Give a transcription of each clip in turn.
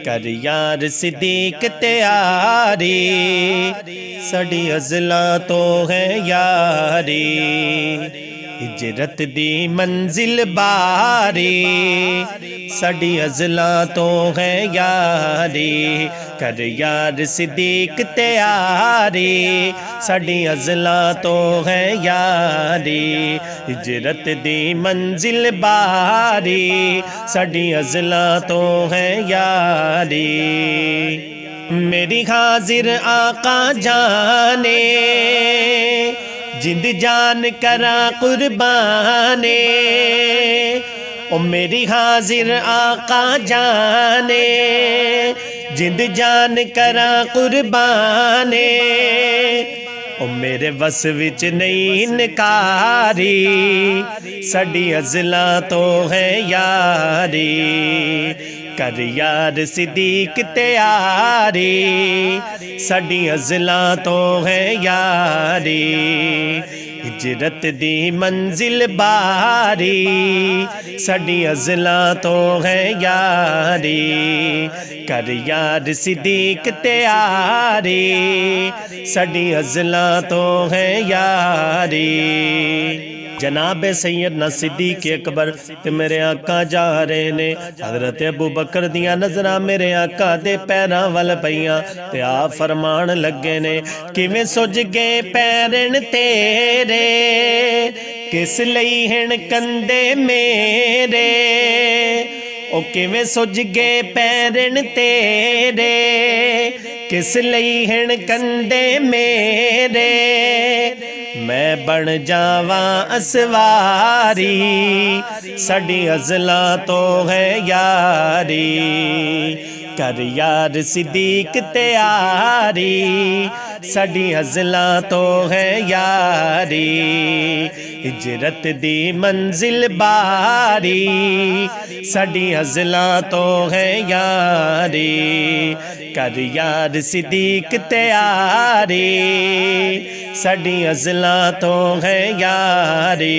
کر یار صدیق تیاری ساڈی ازلاں تو ہے یاری ہجرت دی منزل باری ساڈی ازلاں تو ہے یاری کر یار صدیق تیاری ساڈی ازلاں تو ہے یاری ہجرت دی منزل باری ساڈی ازلاں تو ہے یاری میری حاضر آقا جانے جند جان کرا قربانے او میری حاضر آقا جانے جند جان کرا قربانے او میرے وس وچ نہیں انکاری ساڈی ازلاں تو ہے یاری کر یار صدیق تیاری ساڈی ازلاں تو ہے یاری ہجرت دی منزل باری ساڈی ازلاں تو ہے یاری کر یار صدیق تیاری ساڈی ازلاں تو ہے یاری جناب سیدنا صدیق اکبر تے میرے آقا جا رہے نے حضرت ابو بکر دیاں نظراں میرے آقا دے پیراں ول پیاں تے آپ فرمان لگے نے کیویں سج گئے پیرن تیرے کس لئی ہن کندے میرے او کیویں سج گئے پیرن تیرے کس لئی ہن کندے میرے میں بن جاواں اسواری ساڈی ازلاں تو ہے یاری کر یار صدیق تیاری ساڈی ازلاں تو ہے یاری ہجرت دی منزل باری ساڈی ازلاں تو ہے یاری کر یار صدیق تیاری ساڈی ازلاں تو ہے یاری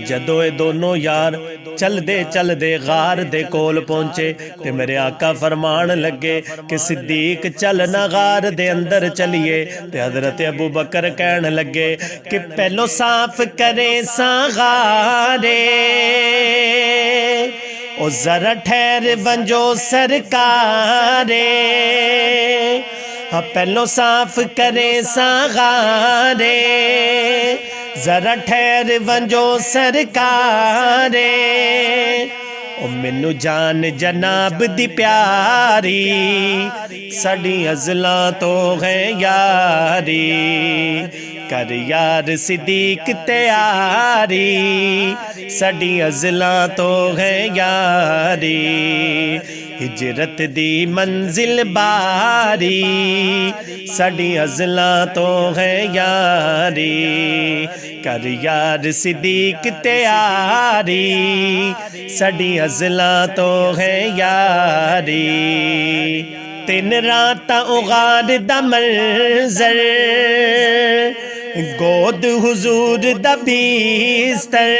جدو اے دونوں یار چل دے غار دے کول پہنچے تے میرے آقا فرمان لگے کہ صدیق چل نہ غار دے اندر چلیے تے حضرت ابو بکر کہن لگے کہ پہلو صاف کرے ساں غارے او ذرا ٹھہر ونجو سرکارے پہلو صاف کرے ساں غارے ذرا ٹھہر ونجو سرکارے او مینو جان جناب دی پیاری ساڈی ازلاں تو ہے یاری کر یار صدیق تیاری ساڈی ازلاں تو ہے یاری ہجرت دی منزل باری ساڈی ازلاں تو ہے یاری کر یار صدیق تیاری ساڈی ازلاں تو ہے یاری تین راتاں اغار دا منظر گود حضور دا بیستر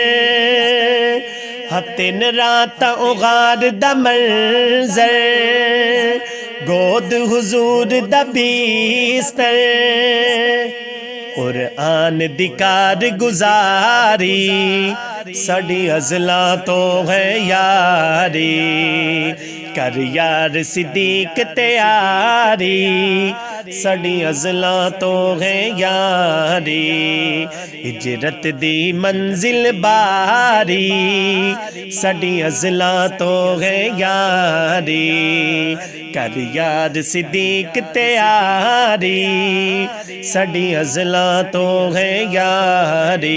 تین راتاں اغار دا منظر گود حضور دا بیستر قرآن دی کار گزاری ساڈی ازلاں تو ہے یاری کر یار صدیق تیاری ساڈی ازلاں تو ہے یاری ہجرت دی منزل باری ساڈی ازلاں تو ہے یاری کر یار صدیق تیاری ساڈی ازلاں تو ہے یاری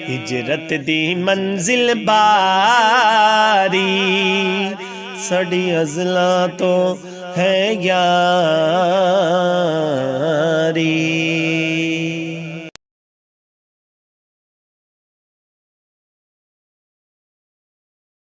ہجرت دی منزل باری ساڈی ازلاں تو ہے یاری